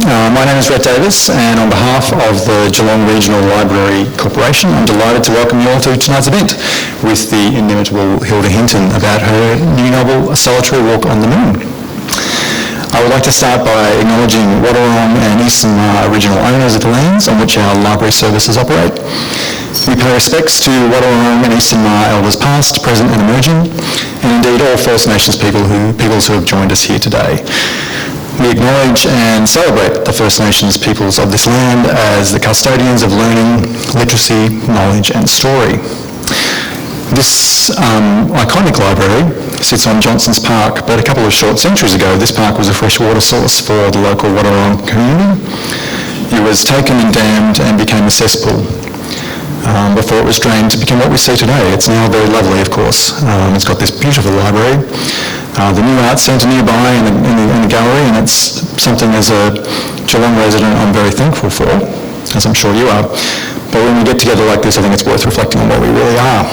My name is Rhett Davis, and on behalf of the Geelong Regional Library Corporation, I'm delighted to welcome you all to tonight's event with the inimitable Hilde Hinton about her new novel, A Solitary Walk on the Moon. I would like to start by acknowledging Wadawurrung and Eastern original owners of the lands on which our library services operate. We pay respects to Wadawurrung and Eastern elders past, present and emerging, and indeed all First Nations peoples who have joined us here today. We acknowledge and celebrate the First Nations peoples of this land as the custodians of learning, literacy, knowledge and story. This iconic library sits on Johnson's Park, but a couple of short centuries ago this park was a freshwater source for the local Wadawurrung community. It was taken and dammed and became a cesspool before it was drained to become what we see today. It's now very lovely, of course. It's got this beautiful library, the new arts centre nearby in the gallery, and it's something as a Geelong resident I'm very thankful for, as I'm sure you are. But when we get together like this, I think it's worth reflecting on what we really are.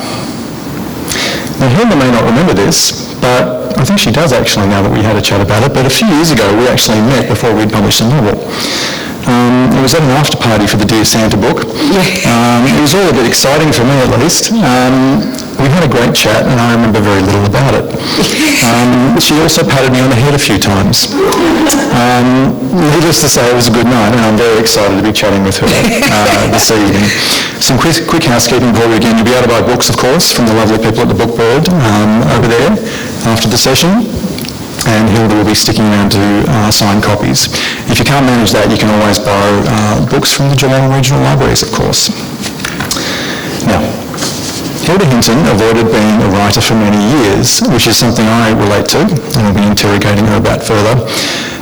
Now, Hilda may not remember this, but I think she does actually now that we had a chat about it, but a few years ago we actually met before we'd published the novel. It was at an after party for the Dear Santa book. It was all a bit exciting for me at least. We had a great chat and I remember very little about it. She also patted me on the head a few times. Needless to say, it was a good night and I'm very excited to be chatting with her this evening. Some quick housekeeping before we begin. You'll be able to buy books, of course, from the lovely people at the Book Bird over there after the session. And Hilda will be sticking around to sign copies. If you can't manage that, you can always borrow books from the Geelong Regional Libraries, of course. Now, Hilde Hinton avoided being a writer for many years, which is something I relate to, and I'll be interrogating her about further.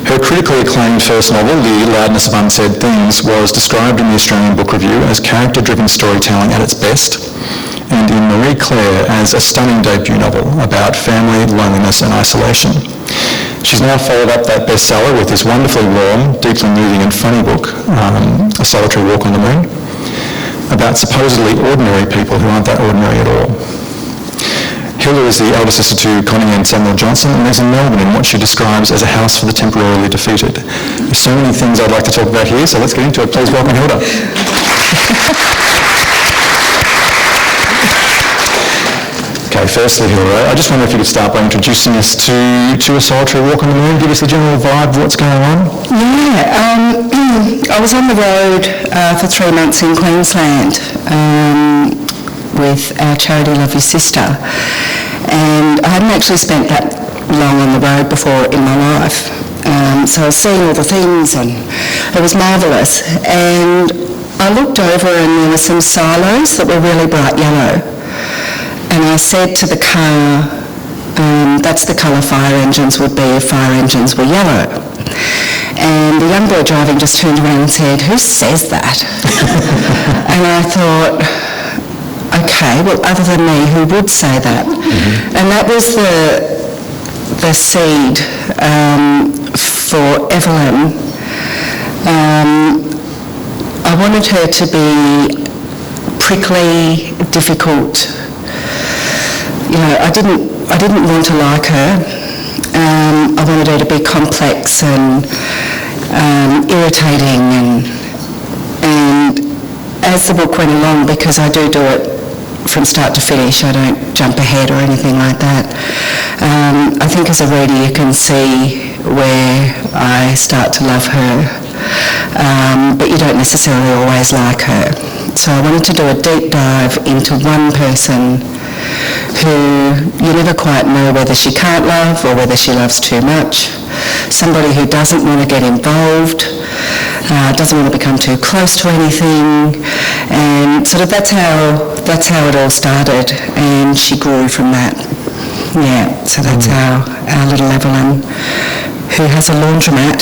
Her critically acclaimed first novel, The Loudness of Unsaid Things, was described in the Australian Book Review as character-driven storytelling at its best, and in Marie Claire as a stunning debut novel about family, loneliness and isolation. She's now followed up that bestseller with this wonderfully warm, deeply moving and funny book, A Solitary Walk on the Moon, about supposedly ordinary people who aren't that ordinary at all. Hilda is the elder sister to Connie and Samuel Johnson and lives in Melbourne in what she describes as a house for the temporarily defeated. There's so many things I'd like to talk about here, so let's get into it. Please welcome Hilda. Okay, firstly, Hilda, I just wonder if you could start by introducing us to A Solitary Walk on the Moon. Give us the general vibe of what's going on. I was on the road for 3 months in Queensland with our charity Love Your Sister, and I hadn't actually spent that long on the road before in my life. So I was seeing all the things and it was marvellous. And I looked over and there were some silos that were really bright yellow. And I said to the car, that's the colour fire engines would be if fire engines were yellow. And the young boy driving just turned around and said, "Who says that?" And I thought, okay, well, other than me, who would say that? Mm-hmm. And that was the seed for Evelyn. I wanted her to be prickly, difficult. You know, I didn't want to like her. I wanted her to be complex and irritating, and as the book went along, because I do it from start to finish, I don't jump ahead or anything like that. I think as a reader you can see where I start to love her, but you don't necessarily always like her. So I wanted to do a deep dive into one person who you never quite know whether she can't love or whether she loves too much. Somebody who doesn't want to get involved, doesn't want to become too close to anything, and sort of that's how it all started, and she grew from that. Yeah, so that's our little Evelyn, who has a laundromat,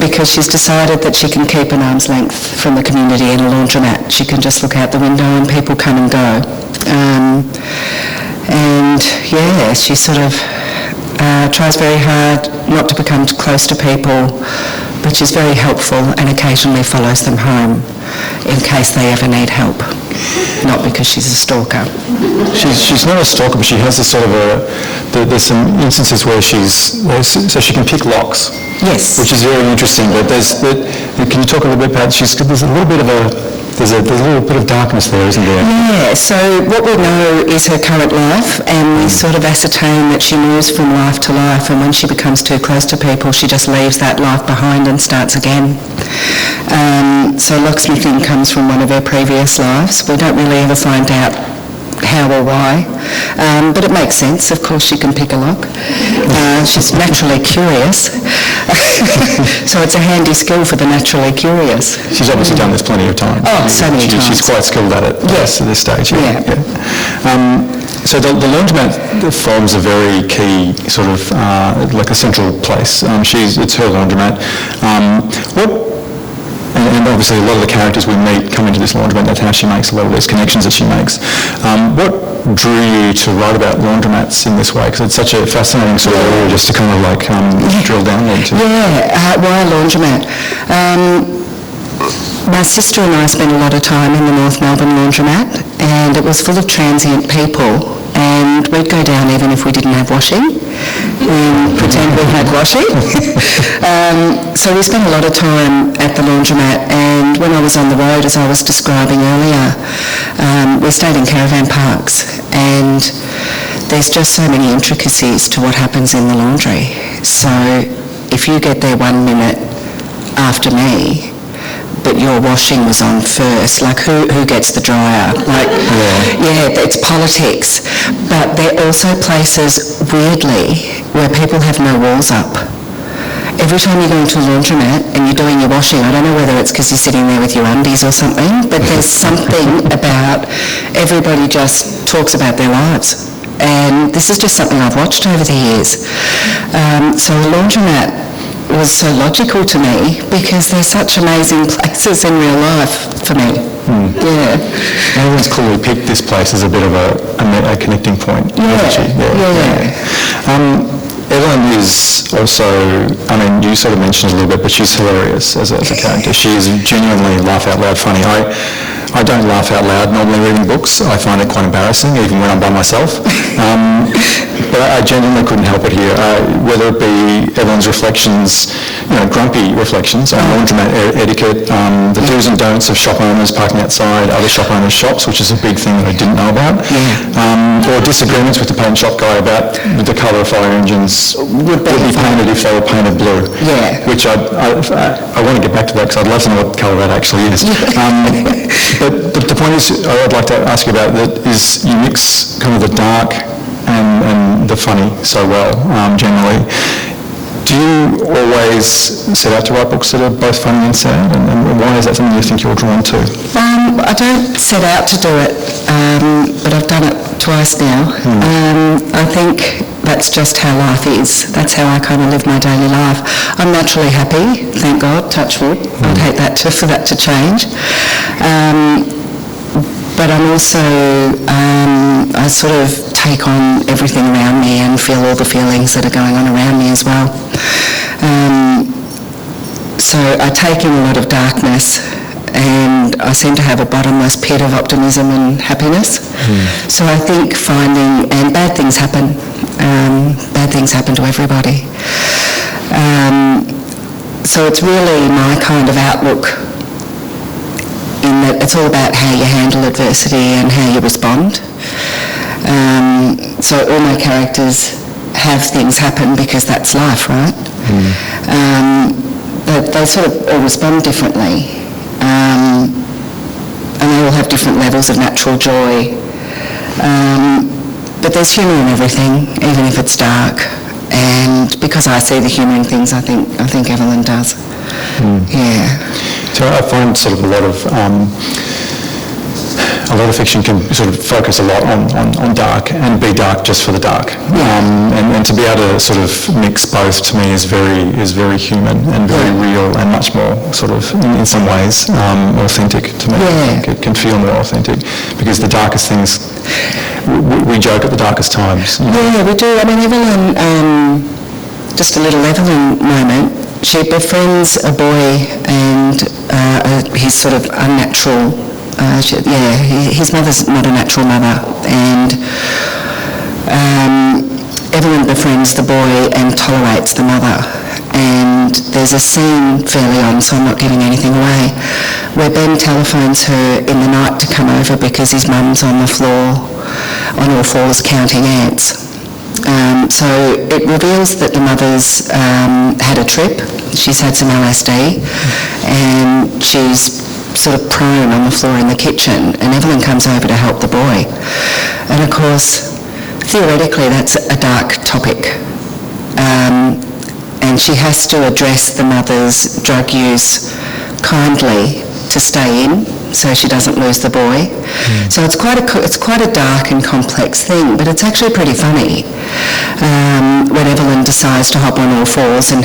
because she's decided that she can keep an arm's length from the community in a laundromat. She can just look out the window and people come and go. And yeah, she sort of tries very hard not to become close to people, but she's very helpful and occasionally follows them home in case they ever need help. not because she's a stalker. She's not a stalker, but she has a sort of there's some instances where so she can pick locks. Yes. Which is very interesting, but can you talk a little bit about, there's a little bit of there's a little bit of darkness there, isn't there? Yeah, so what we know is her current life, and we sort of ascertain that she moves from life to life, and when she becomes too close to people, she just leaves that life behind and starts again. So locksmithing comes from one of her previous lives. We don't really ever find out how or why, but it makes sense. Of course she can pick a lock. She's naturally curious, so it's a handy skill for the naturally curious. She's obviously done this plenty of times. Oh, so many times. She's quite skilled at it. Yes. At this stage. Yeah. So the laundromat forms a very key sort of like a central place. It's her laundromat. And obviously a lot of the characters we meet come into this laundromat. That's how she makes a lot of these connections that she makes. What drew you to write about laundromats in this way? Because it's such a fascinating sort of area just to kind of like drill down into. Yeah, why a laundromat? My sister and I spent a lot of time in the North Melbourne laundromat, and it was full of transient people, and we'd go down even if we didn't have washing and pretend we had washing. So we spent a lot of time at the laundromat, and when I was on the road, as I was describing earlier, we stayed in caravan parks, and there's just so many intricacies to what happens in the laundry. So if you get there 1 minute after me, but your washing was on first, like who gets the dryer? Like, yeah, it's politics. But there are also places, weirdly, where people have no walls up. Every time you go into a laundromat and you're doing your washing, I don't know whether it's because you're sitting there with your undies or something, but there's something about everybody just talks about their lives. And this is just something I've watched over the years. So a laundromat was so logical to me because they're such amazing places in real life for me. Yeah. Everyone's clearly picked this place as a bit of a connecting point. Yeah. Evelyn is also, I mean, you sort of mentioned it a little bit, but she's hilarious as a character. She is genuinely laugh out loud funny. I don't laugh out loud normally reading books. I find it quite embarrassing, even when I'm by myself. But I genuinely couldn't help it here. Whether it be Evelyn's reflections, grumpy reflections on laundromat etiquette, the do's and don'ts of shop owners parking outside other shop owners' shops, which is a big thing that I didn't know about. Or disagreements with the paint shop guy about the colour of fire engines would be painted if they were painted blue. Yeah. Which I want to get back to that because I'd love to know what colour that actually is. But the point is, I'd like to ask you about that is you mix kind of the dark and the funny so well, generally. Do you always set out to write books that are both funny and sad? And why is that something you think you're drawn to? I don't set out to do it, but I've done it twice now. I think that's just how life is. That's how I kind of live my daily life. I'm naturally happy, thank God, touch wood. I'd hate for that to change. But I'm also, I sort of take on everything around me and feel all the feelings that are going on around me as well. So I take in a lot of darkness, and I seem to have a bottomless pit of optimism and happiness. So I think and bad things happen. Bad things happen to everybody. So it's really my kind of outlook, in that it's all about how you handle adversity and how you respond. So all my characters have things happen because that's life, right? But they sort of all respond differently. And they all have different levels of natural joy. But there's humour in everything, even if it's dark. And because I see the humour in things, I think Evelyn does. Yeah. So I find sort of a lot of fiction can sort of focus a lot on dark and be dark just for the dark. And to be able to sort of mix both, to me, is very human and very real and much more sort of, in some ways, authentic to me. I think it can feel more authentic because the darkest things, we joke at the darkest times. Yeah, we do. I mean, Evelyn, just a little Evelyn moment, she befriends a boy and his sort of unnatural his mother's not a natural mother, and Evelyn befriends the boy and tolerates the mother. And there's a scene fairly on, so I'm not giving anything away, where Ben telephones her in the night to come over because his mum's on the floor on all fours counting ants. So it reveals that the mother's had a trip, she's had some LSD, and she's sort of prone on the floor in the kitchen, and Evelyn comes over to help the boy. And of course, theoretically that's a dark topic. And she has to address the mother's drug use kindly to stay in, so she doesn't lose the boy. So it's quite a dark and complex thing, but it's actually pretty funny when Evelyn decides to hop on all fours and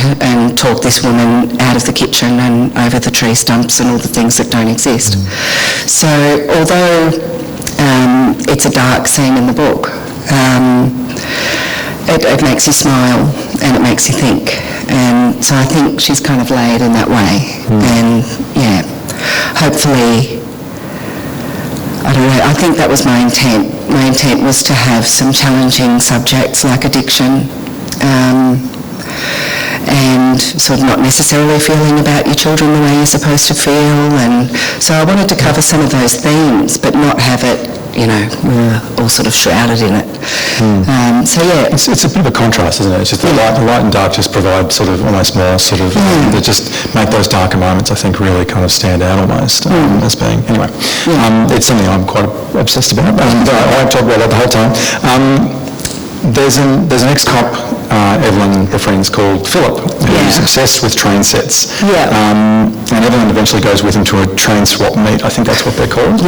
talk this woman out of the kitchen and over the tree stumps and all the things that don't exist. So although it's a dark scene in the book, it makes you smile and it makes you think. And so I think she's kind of laid in that way. And yeah, hopefully, I don't know, I think that was my intent. My intent was to have some challenging subjects like addiction, and sort of not necessarily feeling about your children the way you're supposed to feel. And so I wanted to cover some of those themes, but not have it, we're all sort of shrouded in it. So yeah. It's a bit of a contrast, isn't it? It's just the light and dark just provide sort of almost more sort of, that just make those darker moments, I think, really kind of stand out almost as being, anyway. It's something I'm quite obsessed about, and I won't talk about that the whole time. There's an ex-cop, Evelyn befriends, called Philip, who's obsessed with train sets. And Evelyn eventually goes with him to a train swap meet, I think that's what they're called.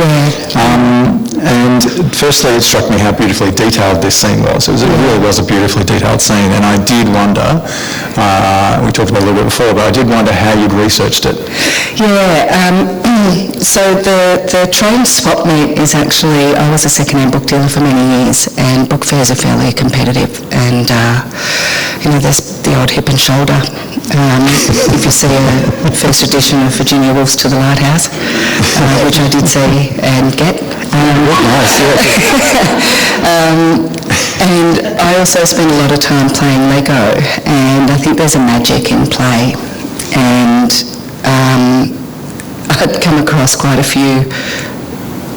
And firstly, it struck me how beautifully detailed this scene was. It really was a beautifully detailed scene, and I did wonder, we talked about it a little bit before, but I did wonder how you'd researched it. So the train swap meet is actually, I was a second-hand book dealer for many years, and book fairs are fairly competitive, and there's the odd hip and shoulder. If you see a first edition of Virginia Woolf's To the Lighthouse, which I did see and get. And I also spend a lot of time playing Lego, and I think there's a magic in play. And I'd come across quite a few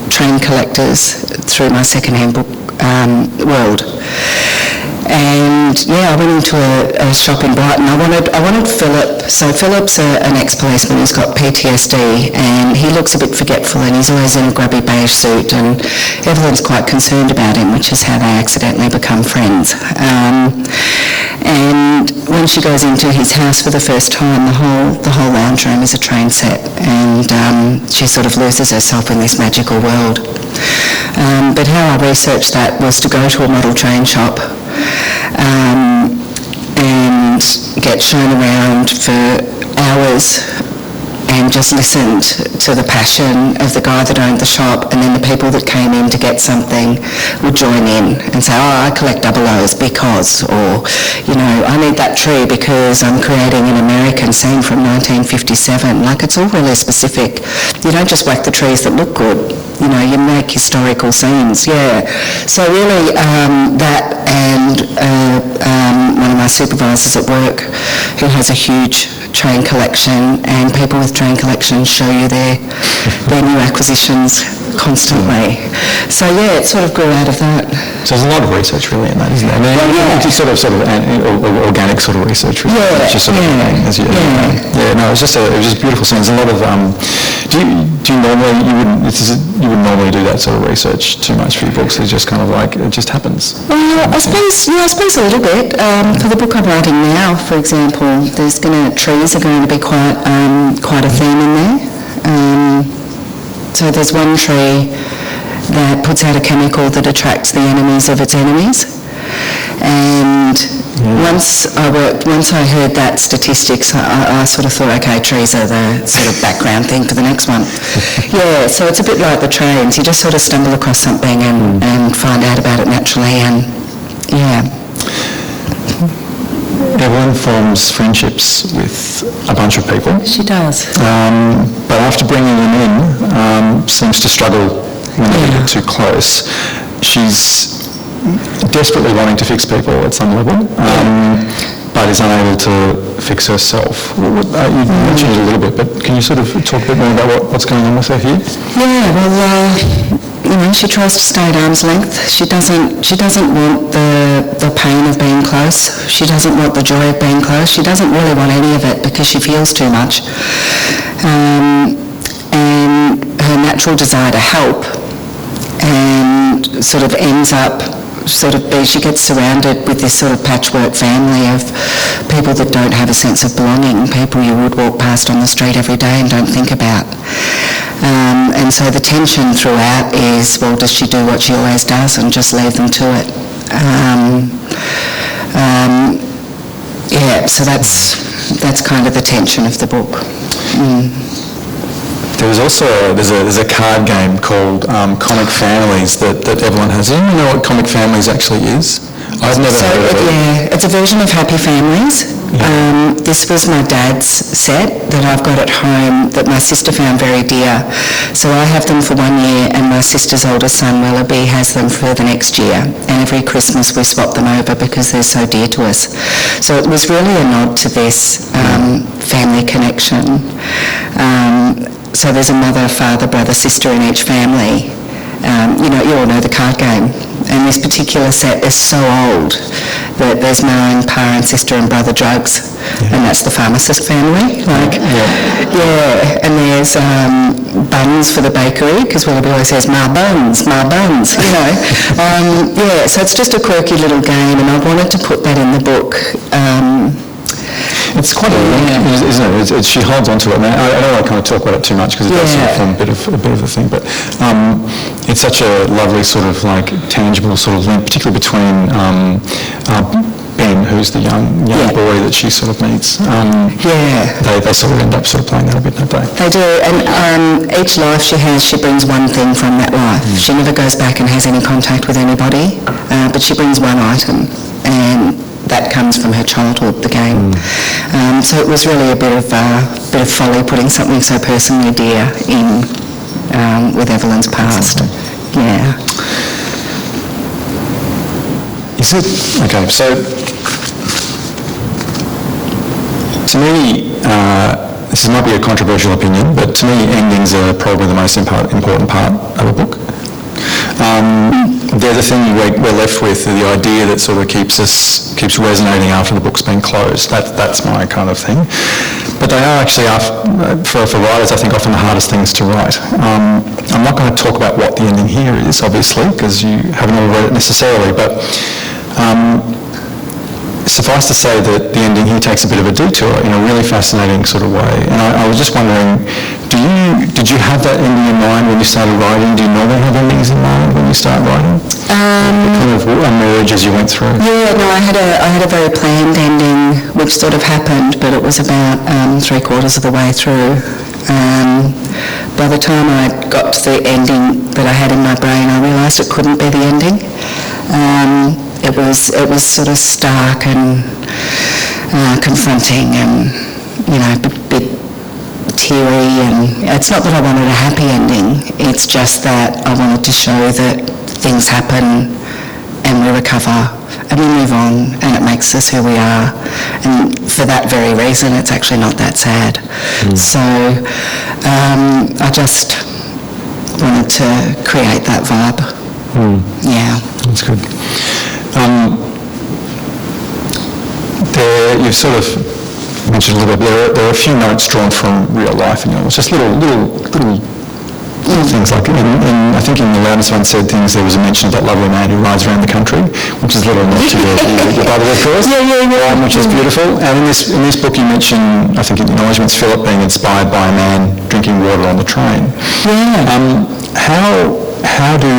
train collectors through my second-hand book world. And I went into a shop in Brighton. I wanted Philip. So Philip's an ex-policeman who's got PTSD, and he looks a bit forgetful, and he's always in a grubby beige suit, and Evelyn's quite concerned about him, which is how they accidentally become friends. And when she goes into his house for the first time, the whole lounge room is a train set, and she sort of loses herself in this magical world. But how I researched that was to go to a model train shop and get shown around for hours and just listened to the passion of the guy that owned the shop, and then the people that came in to get something would join in and say, I collect double O's because, or, I need that tree because I'm creating an American scene from 1957. Like, it's all really specific. You don't just whack the trees that look good. You make historical scenes, So really, that and one of my supervisors at work who has a huge train collection, and people with train collections show you their new acquisitions constantly. So it sort of grew out of that. So there's a lot of research really in that, isn't there? It's sort of organic sort of research. Really. It's just sort of no, it was just beautiful scenes. A lot of do you normally you wouldn't normally do that sort of research too much for your books? It's just kind of like it just happens. I suppose a little bit. For the book I'm writing now, for example, trees are going to be quite a theme in there. So there's one tree that puts out a chemical that attracts the enemies of its enemies. And once I heard that statistics, I sort of thought, okay, trees are the sort of background thing for the next one. So it's a bit like the trains. You just sort of stumble across something and find out about it naturally, and Evelyn, forms friendships with a bunch of people. She does. But after bringing them in, seems to struggle when they get too close. She's desperately wanting to fix people at some level, but is unable to fix herself. You mentioned it a little bit, but can you sort of talk a bit more about what's going on with her here? Yeah, well, she tries to stay at arm's length. She doesn't want the pain of being close. She doesn't want the joy of being close. She doesn't really want any of it because she feels too much. And her natural desire to help and sort of ends up she gets surrounded with this sort of patchwork family of people that don't have a sense of belonging, people you would walk past on the street every day and don't think about. And so the tension throughout is, well, does she do what she always does and just leave them to it? So that's kind of the tension of the book. There's also there's a card game called Comic Families that everyone has. Do you know what Comic Families actually is? I've never heard of it. Yeah, it's a version of Happy Families. Yeah. This was my dad's set that I've got at home that my sister found very dear. So I have them for 1 year and my sister's oldest son, Willoughby, has them for the next year. And every Christmas we swap them over because they're so dear to us. So it was really a nod to this family connection. So there's a mother, father, brother, sister in each family. You all know the card game. And this particular set is so old that there's mum, pa and sister and brother drugs. Yeah. And that's the pharmacist family. And there's buns for the bakery, because Willoughby always says, ma buns, so it's just a quirky little game, and I wanted to put that in the book. It's quite a link, isn't it? She holds on to it. I don't want to kind of talk about it too much because it does sort of form a bit of a thing, but it's such a lovely sort of like tangible sort of link, particularly between Ben, who's the young boy that she sort of meets. They sort of end up sort of playing that a bit, don't they? They do, and each life she has, she brings one thing from that life. She never goes back and has any contact with anybody, but she brings one item, and that comes from her childhood, the game. So it was really a bit of folly putting something so personally dear in with Evelyn's past. Yeah. Is it okay? So to me, this might be a controversial opinion, but to me, endings are probably the most important part of a book. They're the thing we're left with, the idea that sort of keeps resonating after the book's been closed. That's my kind of thing. But they are actually, for writers, I think, often the hardest things to write. I'm not going to talk about what the ending here is, obviously, because you haven't all read it necessarily, but suffice to say that the ending here takes a bit of a detour in a really fascinating sort of way. And I was just wondering, did you have that ending in mind when you started writing? Do you normally have endings in mind when you start writing? It kind of emerged as you went through. Yeah, no, I had a very planned ending, which sort of happened, but it was about 3/4 of the way through. By the time I got to the ending that I had in my brain, I realised it couldn't be the ending. It was sort of stark and confronting and, a bit teary, and it's not that I wanted a happy ending, it's just that I wanted to show that things happen and we recover and we move on and it makes us who we are, and for that very reason it's actually not that sad. So I just wanted to create that vibe. Yeah. That's good. You've sort of mentioned a little bit, there are a few notes drawn from real life, it's just little things like, I think in the Loudness of Unsaid Things there was a mention of that lovely man who rides around the country, which is a little nod to your brother, of course, which is beautiful. And in this book you mention, I think in acknowledgements, Philip being inspired by a man drinking water on the train. How do,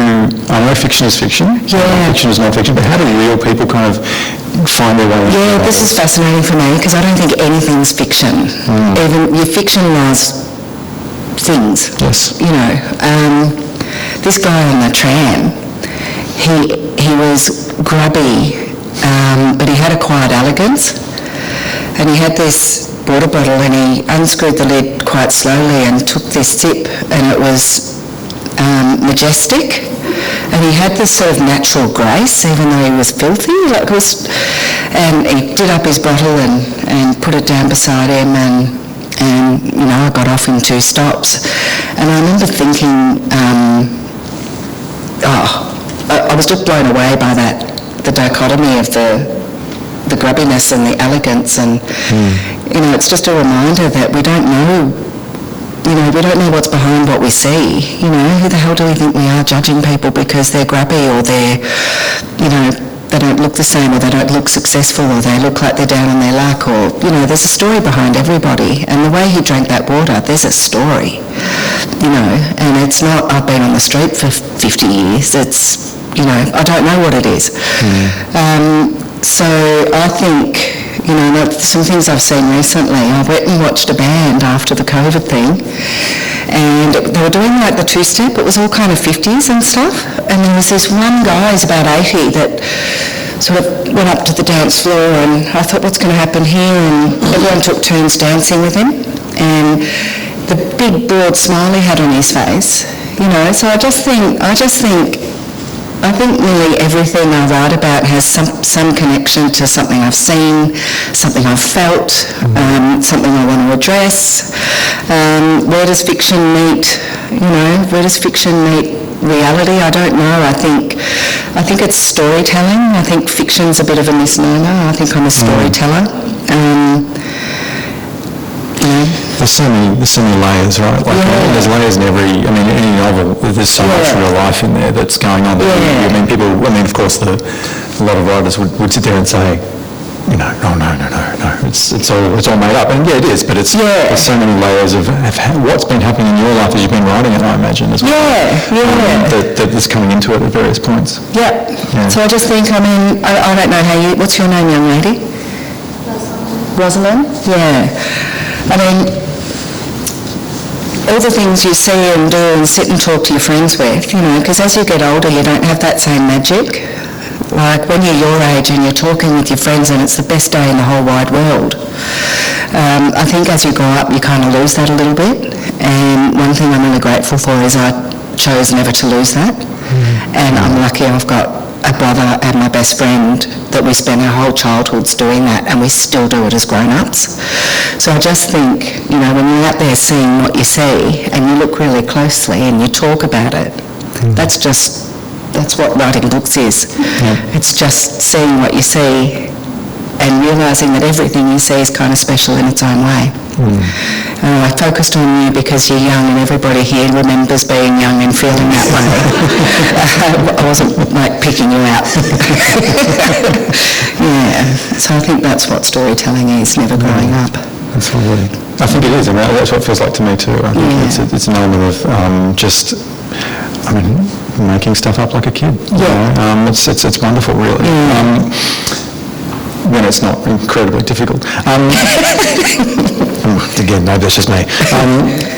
I know fiction is fiction, fiction is non-fiction, but how do real people kind of find their way? Yeah, this is fascinating for me because I don't think anything's fiction. Even your fictionalised things. Yes. This guy on the tram, he was grubby, but he had a quiet elegance. and he had this water bottle, and he unscrewed the lid quite slowly and took this sip, and it was majestic, and he had this sort of natural grace, even though he was filthy. And he did up his bottle and put it down beside him, and I got off in 2 stops, and I remember thinking, I was just blown away by the dichotomy of the grubbiness and the elegance, and it's just a reminder that we don't know. We don't know what's behind what we see. Who the hell do we think we are, judging people because they're grubby, or they're, they don't look the same, or they don't look successful, or they look like they're down on their luck, or, there's a story behind everybody. And the way he drank that water, there's a story, and it's not, I've been on the street for 50 years, it's, I don't know what it is. So I think, some things I've seen recently, I went and watched a band after the COVID thing, and they were doing like the 2-step, it was all kind of 50s and stuff, and there was this one guy, he's about 80, that sort of went up to the dance floor, and I thought, what's going to happen here? And everyone took turns dancing with him, and the big broad smile he had on his face, so I think nearly everything I write about has some connection to something I've seen, something I've felt, something I want to address. Where does fiction meet, where does fiction meet reality? I don't know. I think it's storytelling. I think fiction's a bit of a misnomer. I think I'm a storyteller. There's so many layers, right? There's layers in any novel. There's so much real life in there that's going on. Of course, a lot of writers would sit there and say, no, it's all made up. And it is, but there's so many layers of what's been happening in your life as you've been writing it, I imagine, as well. That's coming into it at various points. Yeah. So I just think, I don't know what's your name, young lady? Rosalind? Yeah. All the things you see and do and sit and talk to your friends with, because as you get older you don't have that same magic. Like when you're your age and you're talking with your friends and it's the best day in the whole wide world. I think as you grow up you kind of lose that a little bit, and one thing I'm really grateful for is I chose never to lose that. And I'm lucky I've got a brother and my best friend that we spent our whole childhoods doing that, and we still do it as grown-ups. So I just think, when you're out there seeing what you see and you look really closely and you talk about it, that's what writing books is. It's just seeing what you see and realising that everything you see is kind of special in its own way. I focused on you because you're young, and everybody here remembers being young and feeling that way. I wasn't picking you out. So I think that's what storytelling is, never growing up. Absolutely. I think it is, and that's what it feels like to me too. I think it's an element of making stuff up like a kid. It's wonderful, really. When it's not incredibly difficult. Again, maybe that's just me.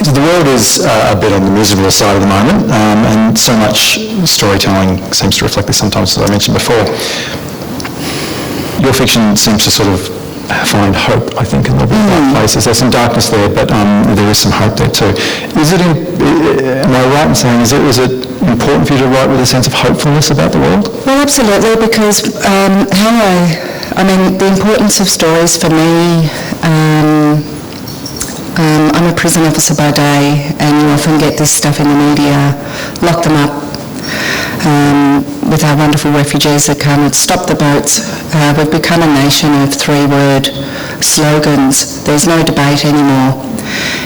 The world is a bit on the miserable side at the moment, and so much storytelling seems to reflect this sometimes, as I mentioned before. Your fiction seems to sort of find hope, I think, in a lot of dark places. There's some darkness there, but there is some hope there too. Am I right in saying, is it important for you to write with a sense of hopefulness about the world? Well, absolutely, because the importance of stories for me, I'm a prison officer by day, and you often get this stuff in the media, lock them up, with our wonderful refugees that come and stop the boats. We've become a nation of 3-word slogans. There's no debate anymore.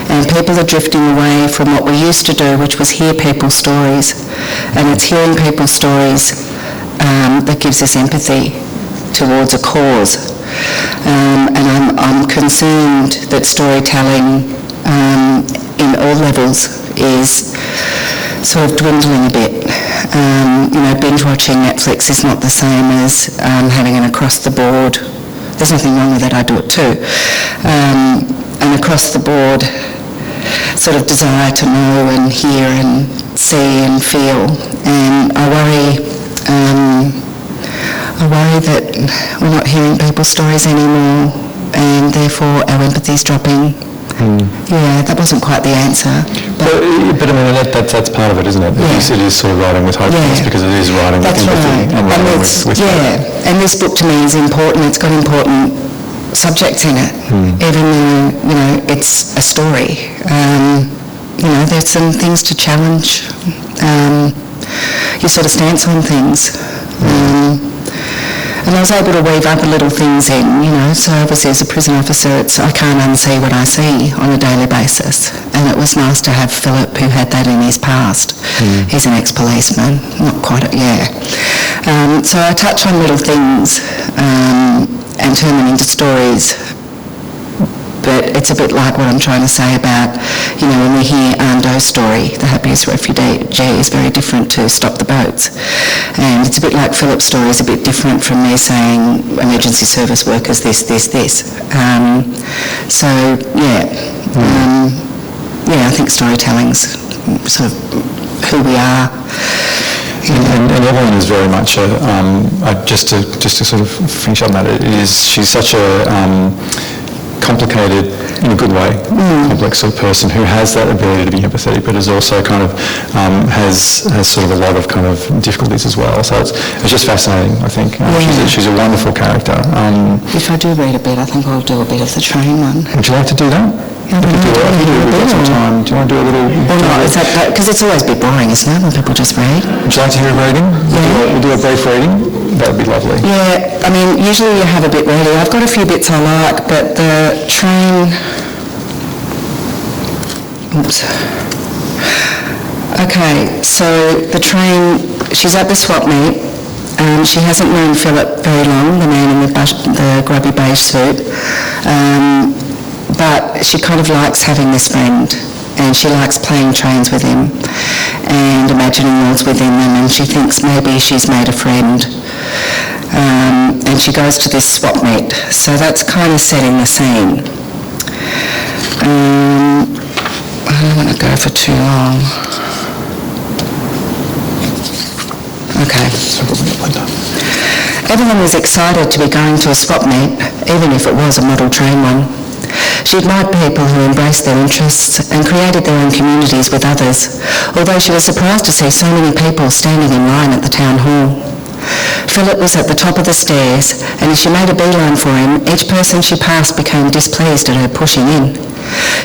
And people are drifting away from what we used to do, which was hear people's stories. And it's hearing people's stories that gives us empathy towards a cause. And I'm concerned that storytelling in all levels is sort of dwindling a bit. Binge watching Netflix is not the same as having an across the board. There's nothing wrong with it, I do it too. An across the board sort of desire to know and hear and see and feel. And I worry that we're not hearing people's stories anymore. and therefore our empathy's dropping. Yeah, that wasn't quite the answer. But I mean, that's part of it, isn't it? Yeah. It is sort of writing with hopefulness because it is writing with empathy and writing with hope. And this book to me is important. It's got important subjects in it, even though, it's a story. There's some things to challenge your sort of stance on things. And I was able to weave up little things in, so obviously as a prison officer, I can't unsee what I see on a daily basis. And it was nice to have Philip, who had that in his past. He's an ex-policeman, not quite, so I touch on little things and turn them into stories. But it's a bit like what I'm trying to say about, when we hear Ando's story, the happiest refugee is very different to Stop the Boats. And it's a bit like Philip's story is a bit different from me saying emergency service workers this. I think storytelling's sort of who we are. And Evelyn is very much just to sort of finish on that, she's such a complicated, in a good way, complex sort of person who has that ability to be empathetic, but is also kind of has sort of a lot of kind of difficulties as well. So it's just fascinating, I think. She's a wonderful character. If I do read a bit, I think I'll do a bit of the train one. Would you like to do that? Yeah, we've got some time. Do you want to do a little... Well, no, because it's always a bit boring, isn't it, when people just read? Would you like to hear a reading? Yeah. We'll do a brief reading. That would be lovely. Yeah, I mean, usually you have a bit ready. I've got a few bits I like, but the train... Oops. Okay, so the train, she's at the swap meet. She hasn't known Philip very long, the man in the grubby beige suit. But she kind of likes having this friend, and she likes playing trains with him and imagining worlds within them, and she thinks maybe she's made a friend. And she goes to this swap meet, so that's kind of setting the scene. I don't want to go for too long. Okay. Evelyn was excited to be going to a swap meet, even if it was a model train one. She admired people who embraced their interests and created their own communities with others, although she was surprised to see so many people standing in line at the town hall. Philip was at the top of the stairs, and as she made a beeline for him, each person she passed became displeased at her pushing in.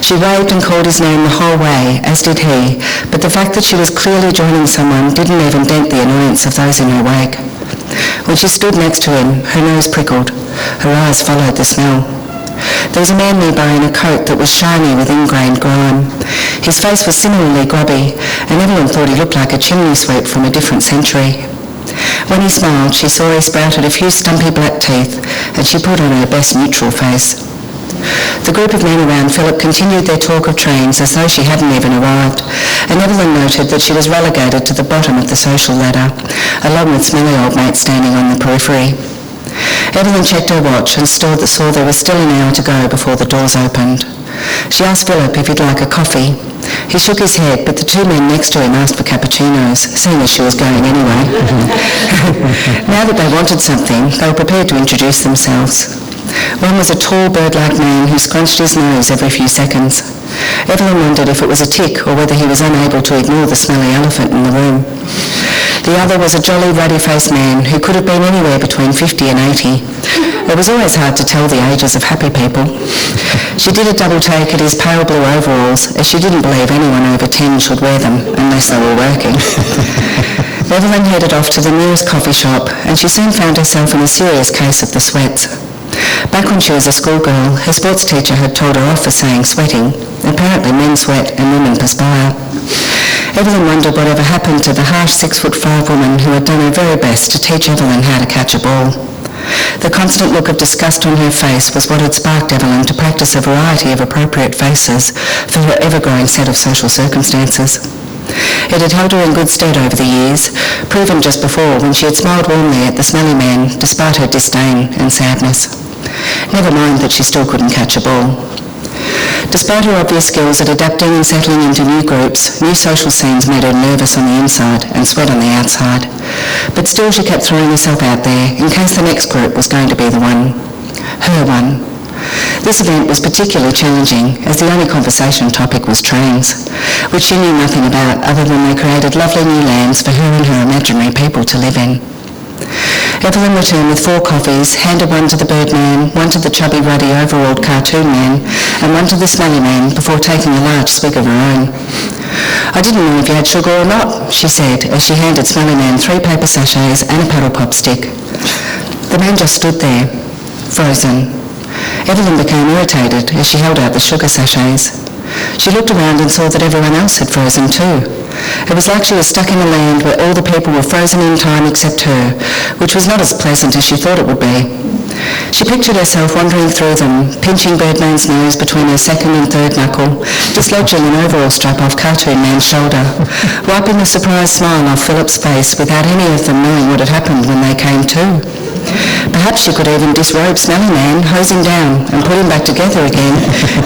She waved and called his name the whole way, as did he, but the fact that she was clearly joining someone didn't even dent the annoyance of those in her wake. When she stood next to him, her nose prickled. Her eyes followed the smell. There was a man nearby in a coat that was shiny with ingrained grime. His face was similarly grubby, and Evelyn thought he looked like a chimney sweep from a different century. When he smiled, she saw he sprouted a few stumpy black teeth, and she put on her best neutral face. The group of men around Philip continued their talk of trains as though she hadn't even arrived, and Evelyn noted that she was relegated to the bottom of the social ladder, along with smelly old mates standing on the periphery. Evelyn checked her watch and saw there was still an hour to go before the doors opened. She asked Philip if he'd like a coffee. He shook his head, but the two men next to him asked for cappuccinos, seeing as she was going anyway. Now that they wanted something, they were prepared to introduce themselves. One was a tall bird-like man who scrunched his nose every few seconds. Evelyn wondered if it was a tic or whether he was unable to ignore the smelly elephant in the room. The other was a jolly, ruddy-faced man who could have been anywhere between 50 and 80. It was always hard to tell the ages of happy people. She did a double take at his pale blue overalls, as she didn't believe anyone over 10 should wear them unless they were working. Evelyn headed off to the nearest coffee shop, and she soon found herself in a serious case of the sweats. Back when she was a schoolgirl, her sports teacher had told her off for saying sweating. Apparently men sweat and women perspire. Evelyn wondered whatever happened to the harsh 6'5" woman who had done her very best to teach Evelyn how to catch a ball. The constant look of disgust on her face was what had sparked Evelyn to practice a variety of appropriate faces for her ever-growing set of social circumstances. It had held her in good stead over the years, proven just before when she had smiled warmly at the smelly man despite her disdain and sadness. Never mind that she still couldn't catch a ball. Despite her obvious skills at adapting and settling into new groups, new social scenes made her nervous on the inside and sweat on the outside. But still she kept throwing herself out there in case the next group was going to be the one. Her one. This event was particularly challenging as the only conversation topic was trains, which she knew nothing about other than they created lovely new lands for her and her imaginary people to live in. Evelyn returned with 4 coffees, handed one to the Birdman, one to the chubby, ruddy, overalled cartoon man, and one to the smelly man before taking a large swig of her own. "I didn't know if you had sugar or not," she said, as she handed Smelly Man 3 paper sachets and a paddle pop stick. The man just stood there, frozen. Evelyn became irritated as she held out the sugar sachets. She looked around and saw that everyone else had frozen too. It was like she was stuck in a land where all the people were frozen in time except her, which was not as pleasant as she thought it would be. She pictured herself wandering through them, pinching Birdman's nose between her second and third knuckle, dislodging an overall strap off Cartoon Man's shoulder, wiping a surprised smile off Philip's face without any of them knowing what had happened when they came to. Perhaps she could even disrobe Smelly Man, hose him down and put him back together again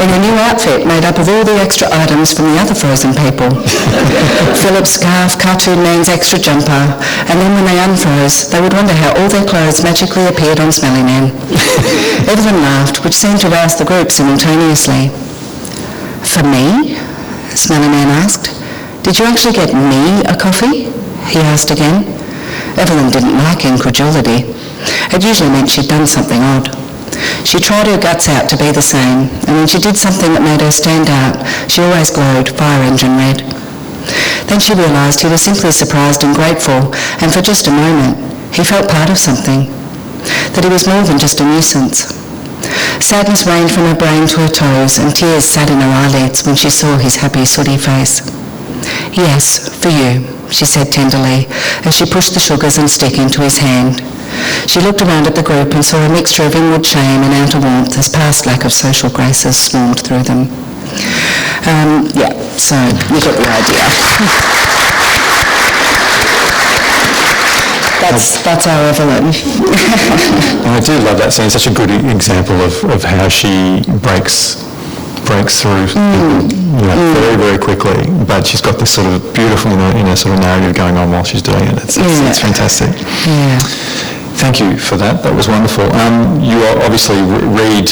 in a new outfit made up of all the extra items from the other frozen people. Philip's scarf, Cartoon Man's extra jumper, and then when they unfroze, they would wonder how all their clothes magically appeared on Smelly Man. Evelyn laughed, which seemed to rouse the group simultaneously. "For me?" Smelly Man asked. "Did you actually get me a coffee?" he asked again. Evelyn didn't like incredulity. It usually meant she'd done something odd. She tried her guts out to be the same, and when she did something that made her stand out, she always glowed fire engine red. Then she realised he was simply surprised and grateful, and for just a moment, he felt part of something, that he was more than just a nuisance. Sadness rained from her brain to her toes, and tears sat in her eyelids when she saw his happy, sooty face. "Yes, for you," she said tenderly, as she pushed the sugars and stick into his hand. She looked around at the group and saw a mixture of inward shame and outer warmth as past lack of social graces swarmed through them. So you got the idea. That's our Evelyn. I do love that scene. Such a good example of how she breaks through very, very quickly, but she's got this sort of beautiful inner sort of narrative going on while she's doing it. It's fantastic. Yeah. Thank you for that. That was wonderful. You obviously read,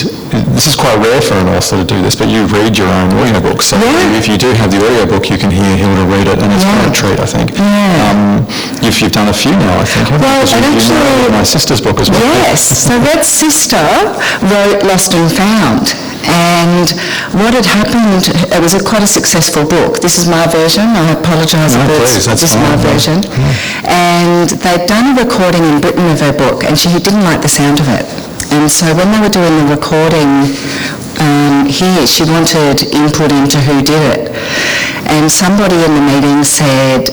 this is quite rare for an author to do this, but you read your own audiobook. So if you do have the audiobook, you can hear Hilde read it, and it's quite a treat, I think. Yeah. You've done a few now, I think. Well, you my sister's book as well. Yes. So Red's sister wrote Lost and Found. And what had happened, it was quite a successful book. This is my version. I apologise if this is my version. And they'd done a recording in Britain of her book, and she didn't like the sound of it. And so when they were doing the recording here, she wanted input into who did it. And somebody in the meeting said,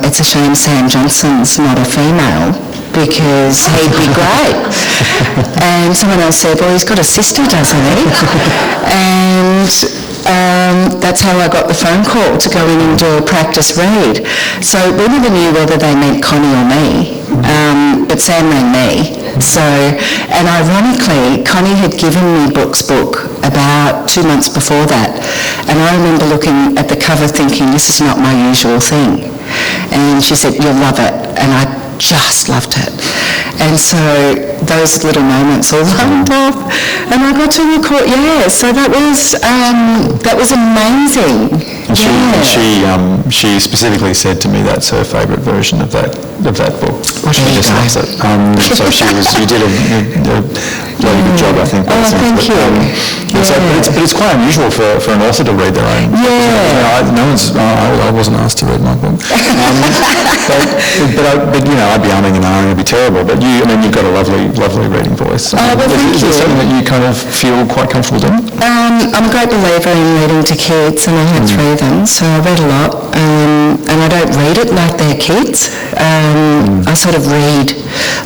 "It's a shame Sam Johnson's not a female, because he'd be great." And someone else said, "Well, he's got a sister, doesn't he?" And that's how I got the phone call to go in and do a practice read. So we never knew whether they meant Connie or me, but Sam rang me. So, and ironically, Connie had given me Book's book about 2 months before that, and I remember looking at the cover thinking, this is not my usual thing. And she said, "You'll love it," and I just loved it. And so those little moments all lined up, and I got to record. So that was amazing. And she specifically said to me that's her favourite version of that book. She just loves it. So you did a really good job, I think. Thank you. But it's quite unusual for an author to read their own. I wasn't asked to read my book. But I'd be umming and ahhing, it'd be terrible. But you've got a lovely reading voice. Thank you. Is it something that you kind of feel quite comfortable doing? I'm a great believer in reading to kids, and I have 3 of them, so I read a lot. And I don't read it like they're kids. I sort of read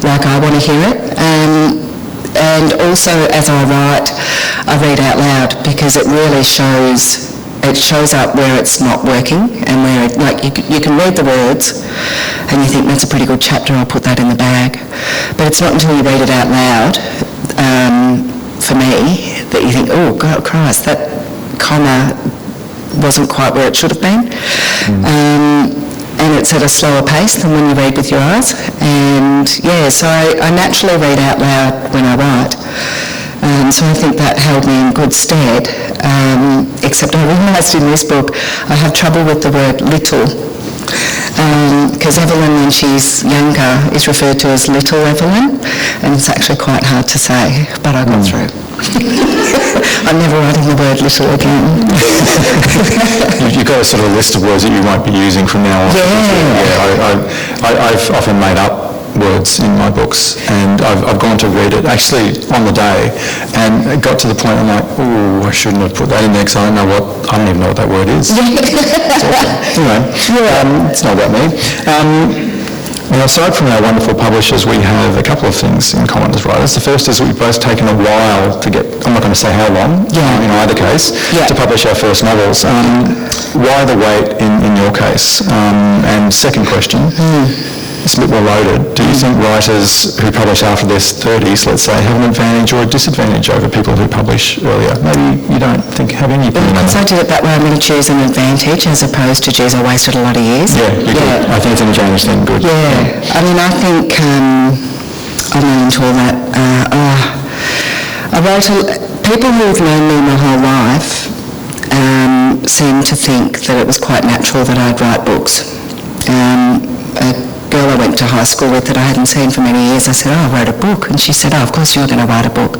like I want to hear it. And also, as I write, I read out loud because it really shows up where it's not working, and where you can read the words and you think that's a pretty good chapter, I'll put that in the bag. But it's not until you read it out loud, for me, that you think, oh God, Christ, that comma wasn't quite where it should have been. And it's at a slower pace than when you read with your eyes. And so I naturally read out loud when I write. so I think that held me in good stead, except I realised in this book I have trouble with the word little, because Evelyn, when she's younger, is referred to as little Evelyn, and it's actually quite hard to say, but I got through. I'm never writing the word little again. You've got a sort of list of words that you might be using from now on. I've often made up words in my books, and I've gone to read it actually on the day, and it got to the point I'm like, oh, I shouldn't have put that in there because I don't even know what that word is. It's awful. Anyway, it's not about me. Now, aside from our wonderful publishers, we have a couple of things in common as writers. The first is we've both taken a while to get, I'm not going to say how long, in either case, to publish our first novels. Why the wait in your case? And second question, it's a bit more loaded. Do you think writers who publish after their 30s, let's say, have an advantage or a disadvantage over people who publish earlier? Maybe you don't have any opinion on that. Because I did it that way, I'm going to choose an advantage as opposed to, geez, I wasted a lot of years. Yeah, you did. I think it's an advantage thing. Good. Yeah. I mean, I think I'm not into all that. People who've known me my whole life seem to think that it was quite natural that I'd write books. A girl I went to high school with that I hadn't seen for many years, I said, I wrote a book. And she said, of course you're going to write a book.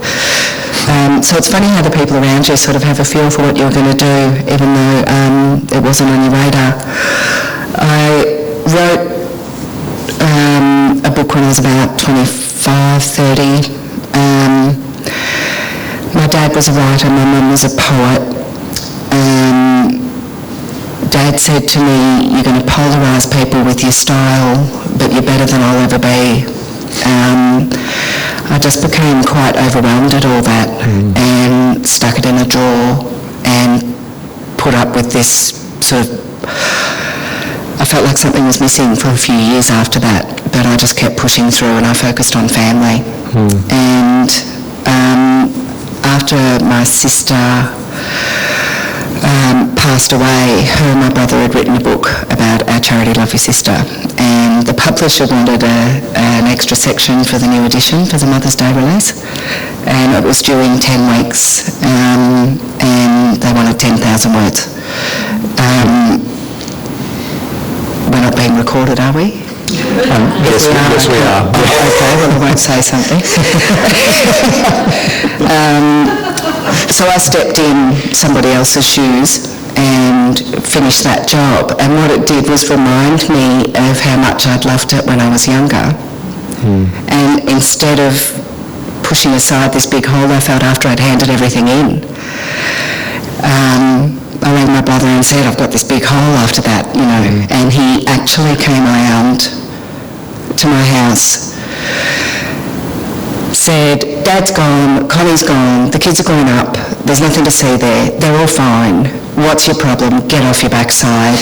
So it's funny how the people around you sort of have a feel for what you're going to do, even though it wasn't on your radar. I wrote a book when I was about 25, 30. My dad was a writer, my mum was a poet. Dad said to me, you're going to polarise people with your style, but you're better than I'll ever be. I just became quite overwhelmed at all that and stuck it in a drawer and put up with this sort of... I felt like something was missing for a few years after that, but I just kept pushing through and I focused on family. And after my sister passed away, her and my brother had written a book about our charity Love Your Sister, and the publisher wanted an extra section for the new edition for the Mother's Day release, and it was due in 10 weeks, and they wanted 10,000 words. We're not being recorded, are we? Yes, we are. Okay, well I won't say something. So I stepped in somebody else's shoes and finished that job, and what it did was remind me of how much I'd loved it when I was younger. And instead of pushing aside this big hole I felt after I'd handed everything in, I rang my brother and said, I've got this big hole after that, and he actually came around to my house, said, Dad's gone, Connie's gone, the kids are grown up, there's nothing to see there, they're all fine, what's your problem, get off your backside.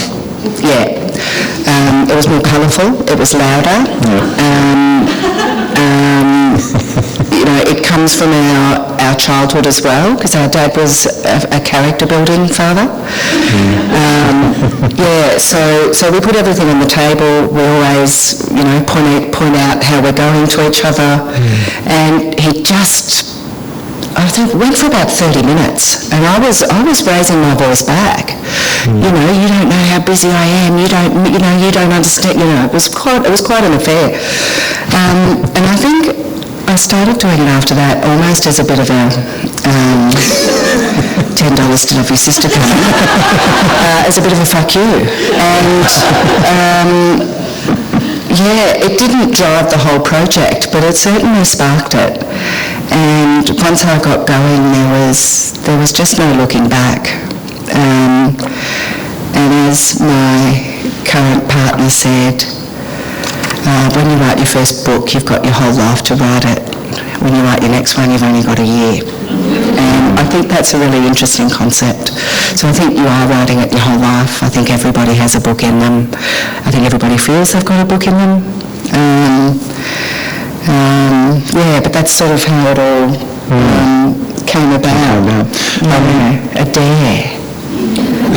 It was more colourful, it was louder. It comes from our childhood as well, because our dad was a character building father. So we put everything on the table. We always, point out how we're going to each other, and he just, I think, went for about 30 minutes, and I was raising my voice back. You don't know how busy I am. You don't understand. It was quite an affair, and I think I started doing it after that almost as a bit of a $10 to love your sister coming, as a bit of a fuck you. And it didn't drive the whole project, but it certainly sparked it. And once I got going, there was just no looking back. And as my current partner said, when you write your first book, you've got your whole life to write it. When you write your next one, you've only got a year. And I think that's a really interesting concept. So I think you are writing it your whole life. I think everybody has a book in them. I think everybody feels they've got a book in them. But that's sort of how it all came about. A dare.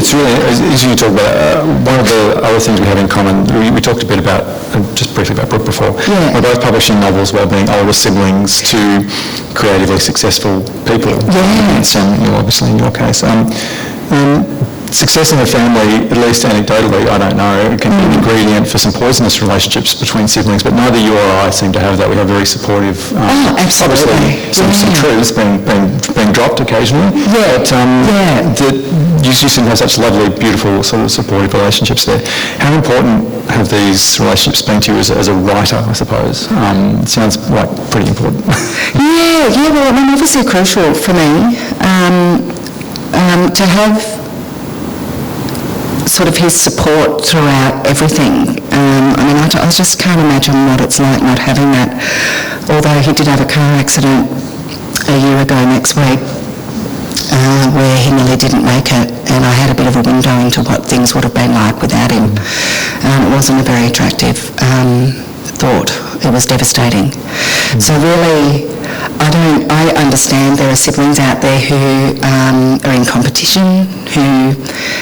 it's really easy to talk about. One of the other things we have in common, we talked a bit about, just briefly about Brooke before. Yeah. We're both publishing novels while being older siblings to creatively successful people. Yeah. And Samuel, obviously, in your case. Success in a family, at least anecdotally, I don't know, can be an ingredient for some poisonous relationships between siblings, but neither you or I seem to have that. We have very supportive, absolutely. obviously some truths being dropped occasionally, but you seem to have such lovely, beautiful, sort of supportive relationships there. How important have these relationships been to you as a writer, I suppose? It sounds like pretty important. Well, I mean, obviously crucial for me to have sort of his support throughout everything. I mean, I just can't imagine what it's like not having that. Although he did have a car accident a year ago next week where he nearly didn't make it, and I had a bit of a window into what things would have been like without him. It wasn't a very attractive thought. It was devastating. So really, I understand there are siblings out there who are in competition, who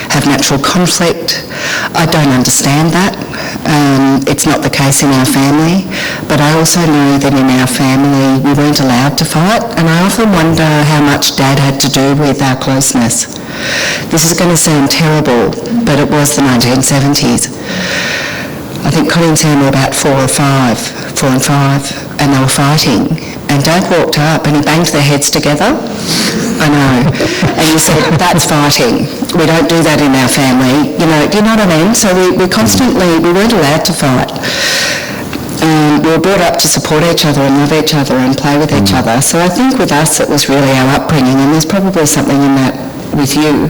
have natural conflict. I don't understand that. It's not the case in our family, but I also know that in our family we weren't allowed to fight, and I often wonder how much Dad had to do with our closeness. This is going to sound terrible, but it was the 1970s. I think Connie and Samuel were about 4 and 5, and they were fighting. And Dad walked up and he banged their heads together. I know. And he said, that's fighting. We don't do that in our family. You know what I mean? So we weren't allowed to fight. We were brought up to support each other and love each other and play with each other. So I think with us it was really our upbringing, and there's probably something in that with you.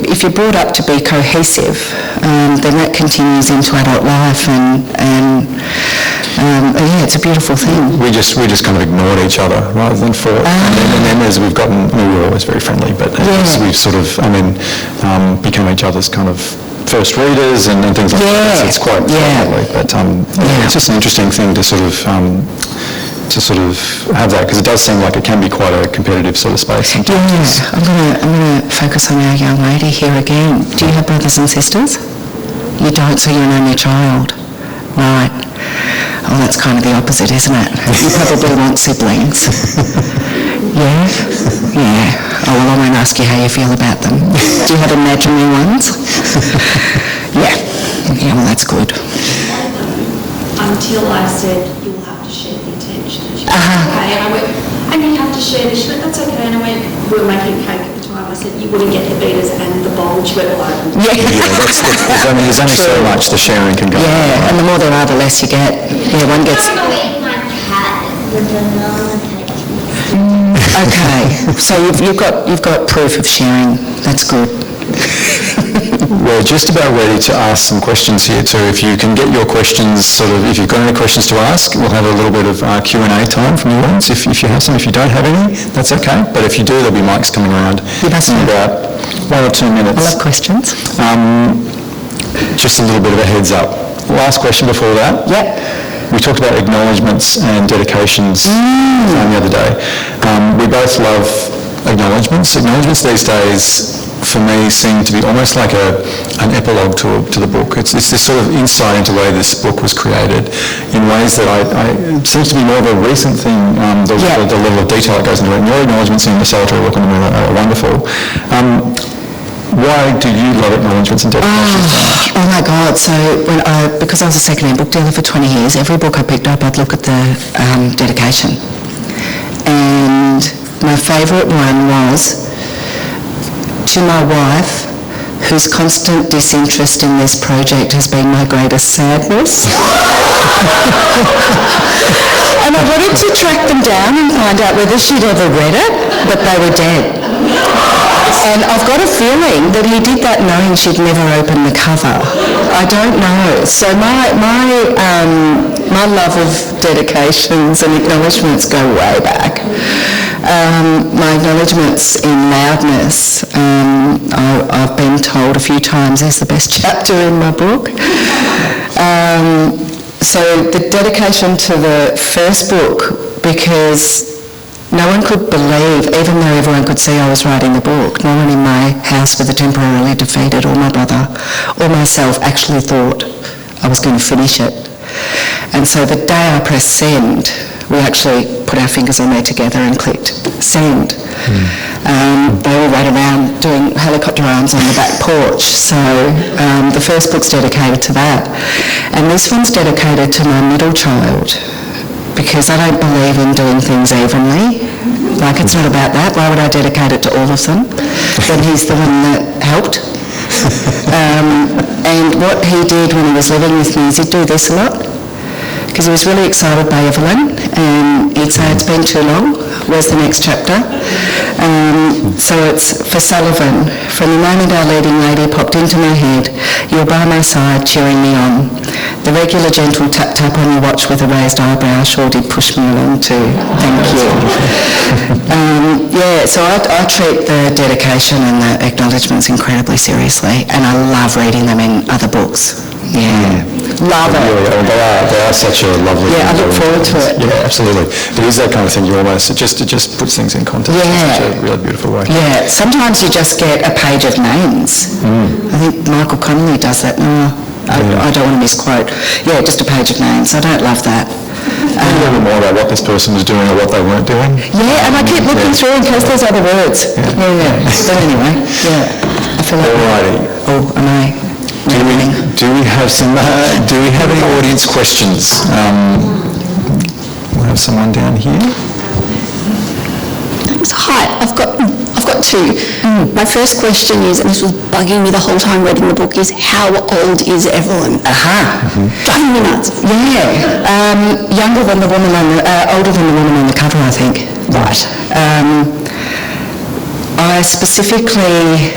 If you're brought up to be cohesive, then that continues into adult life, and it's a beautiful thing. We just kind of ignored each other rather than fought. And then as we've gotten, we were always very friendly, but as we've sort of, become each other's kind of first readers and things like that. It's quite lovely. But it's just an interesting thing to sort of have that, because it does seem like it can be quite a competitive sort of space sometimes. I'm going to focus on our young lady here again. Do you have brothers and sisters? You don't, so you're an only child. Right. Oh, that's kind of the opposite, isn't it? You probably want siblings. Yeah. Oh, well, I won't ask you how you feel about them. Do you have imaginary ones? Yeah, well, that's good. Until I said, you'll have to share the attention. And she went, okay. And I went, and you have to share this. She went, that's okay. And I went, we were making cake at the time. I said, you wouldn't get the beaters and the bowl. She went, well, There's only so much the sharing can go. Yeah, and the more there are, the less you get. Yeah, one gets... I'm going to eat my cat with another cake. Okay, so you've got proof of sharing. That's good. We're just about ready to ask some questions here too. If you can get your questions if you've got any questions to ask, we'll have a little bit of Q&A time from your ones. If you have some, if you don't have any, that's okay. But if you do, there'll be mics coming around in about 1 or 2 minutes. I love questions. Just a little bit of a heads up. Last question before that. Yep. We talked about acknowledgements and dedications the other day. We both love acknowledgements. Acknowledgements these days, for me, seem to be almost like an epilogue to the book. It's this sort of insight into the way this book was created in ways that it seems to be more of a recent thing, the level of detail that goes into it. And your acknowledgements in The Solitary Walk on the Moon are wonderful. Why do you love acknowledgements and dedications so much? Oh my God, so because I was a second-hand book dealer for 20 years, every book I picked up, I'd look at the dedication. And my favourite one was, to my wife, whose constant disinterest in this project has been my greatest sadness. And I wanted to track them down and find out whether she'd ever read it, but they were dead. And I've got a feeling that he did that knowing she'd never opened the cover. I don't know. So my love of dedications and acknowledgements go way back. My acknowledgements in Loudness, I've been told a few times, is the best chapter in my book. So the dedication to the first book, because No one could believe, even though everyone could see I was writing the book, no one in my house with the temporarily defeated or my brother or myself actually thought I was going to finish it. And so the day I pressed send, we actually put our fingers on there together and clicked send. They all ran around doing helicopter arms on the back porch. So the first book's dedicated to that. And this one's dedicated to my middle child, because I don't believe in doing things evenly. Like, it's not about that. Why would I dedicate it to all of them when he's the one that helped? And what he did when he was living with me is he'd do this a lot, because he was really excited by Evelyn, and he'd say, "It's been too long, where's the next chapter?" So it's for Sullivan. From the moment our leading lady popped into my head, you were by my side cheering me on. The regular gentle tap-tap on your watch with a raised eyebrow sure did push me along too. Thank you. So I treat the dedication and the acknowledgements incredibly seriously, and I love reading them in other books. Yeah. Love it. Yeah, they are such a lovely... Yeah, I look forward to it. Yeah, absolutely. It is that kind of thing. You almost... It just puts things in context in such a really beautiful way. Yeah, sometimes you just get a page of names. I think Michael Connolly does that. I don't want to misquote. Yeah, just a page of names. I don't love that. A little bit more about what this person was doing or what they weren't doing. Yeah, and I keep looking through in case there's other words. Yeah. But anyway, I feel like... Alrighty. Oh, am I... Do we have any audience questions? We'll have someone down here. Thanks. Hi, I've got two. My first question is, and this was bugging me the whole time reading the book, is how old is Evelyn? Driving me nuts. Yeah, younger than the woman older than the woman on the cover, I think. Right. I specifically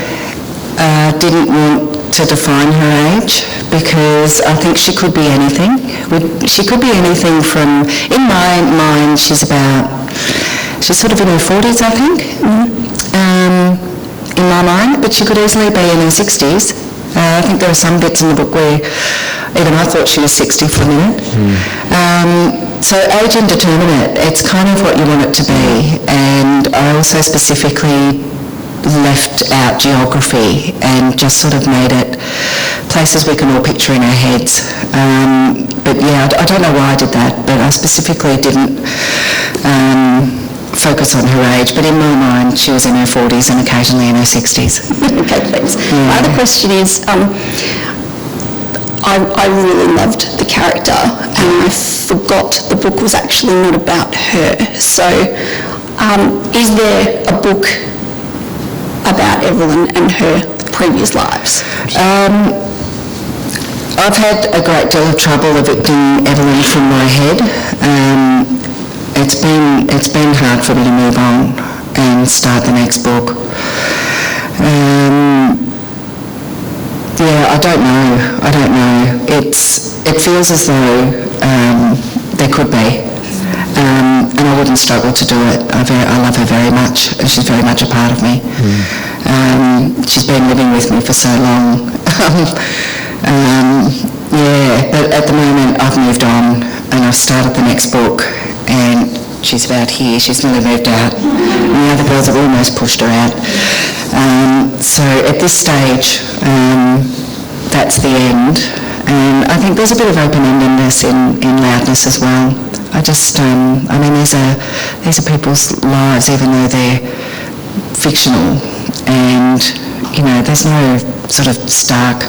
didn't want to define her age, because I think she could be anything. She could be anything from, in my mind, she's sort of in her 40s, I think, in my mind, but she could easily be in her 60s. I think there are some bits in the book where even I thought she was 60 for a minute. So age indeterminate, it's kind of what you want it to be, and I also specifically left out geography and just sort of made it places we can all picture in our heads. But yeah, I don't know why I did that, but I specifically didn't focus on her age, but in my mind she was in her 40s and occasionally in her 60s. Okay, thanks. My other question is, I really loved the character, and I forgot the book was actually not about her. So is there a book about Evelyn and her previous lives? I've had a great deal of trouble evicting Evelyn from my head. It's been hard for me to move on and start the next book. Yeah, I don't know. It feels as though there could be. And I wouldn't struggle to do it. I love her very much. She's very much a part of me. She's been living with me for so long. But at the moment I've moved on and I've started the next book, and she's about here. She's nearly moved out. And the other girls have almost pushed her out. So at this stage, that's the end. And I think there's a bit of open-endedness in Loudness as well. These are people's lives, even though they're fictional, and there's no sort of stark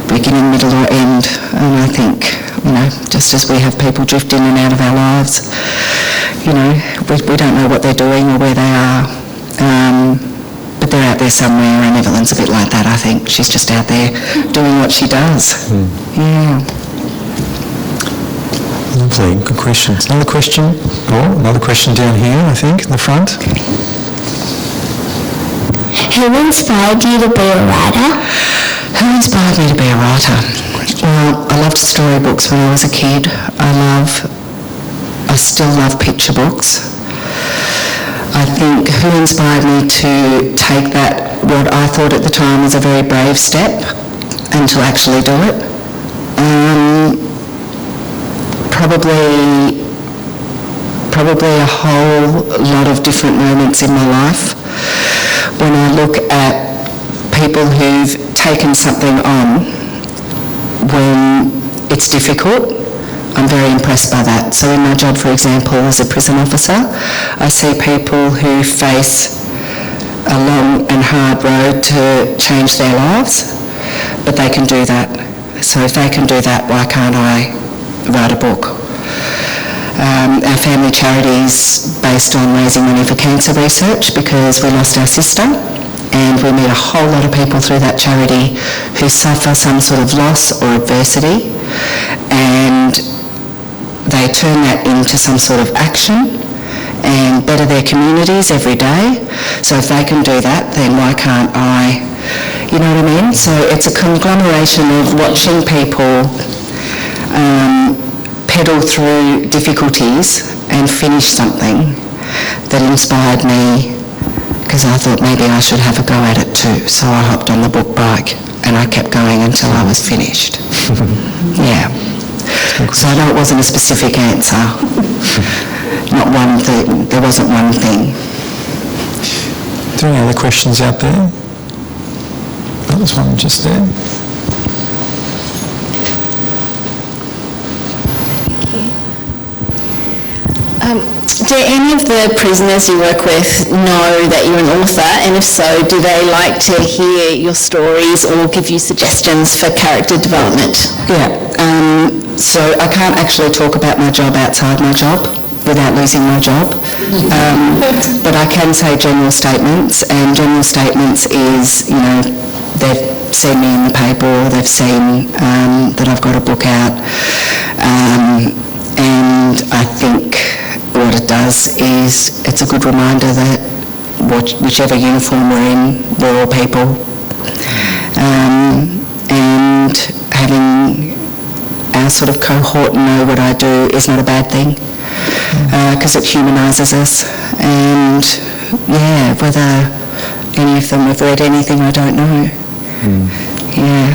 beginning, middle or end. And I think, just as we have people drift in and out of our lives, we don't know what they're doing or where they are, but they're out there somewhere, and Evelyn's a bit like that, I think. She's just out there doing what she does. Yeah. Lovely, good questions. Another question? Oh, another question down here, I think, in the front. Who inspired you to be a writer? Who inspired me to be a writer? Well, I loved storybooks when I was a kid. I still love picture books. I think who inspired me to take that, what I thought at the time was a very brave step, and to actually do it? Probably probably a whole lot of different moments in my life. When I look at people who've taken something on when it's difficult, I'm very impressed by that. So in my job, for example, as a prison officer, I see people who face a long and hard road to change their lives, but they can do that. So if they can do that, why can't I write a book? Our family charity is based on raising money for cancer research because we lost our sister, and we meet a whole lot of people through that charity who suffer some sort of loss or adversity, and they turn that into some sort of action and better their communities every day. So if they can do that, then why can't I? You know what I mean? So it's a conglomeration of watching people pedal through difficulties and finish something that inspired me, because I thought maybe I should have a go at it too. So I hopped on the book bike and I kept going until I was finished. Yeah. So I know it wasn't a specific answer. Not one thing. There wasn't one thing. Are there any other questions out there? Oh, there's one just there. Do any of the prisoners you work with know that you're an author, and if so, do they like to hear your stories or give you suggestions for character development? Yeah. So I can't actually talk about my job outside my job without losing my job. But I can say general statements, and general statements is, you know, they've seen me in the paper, or they've seen that I've got a book out, and I think what it does is it's a good reminder that whichever uniform we're in, we're all people, and having our sort of cohort know what I do is not a bad thing, because it humanises us. And yeah, whether any of them have read anything, I don't know. Yeah.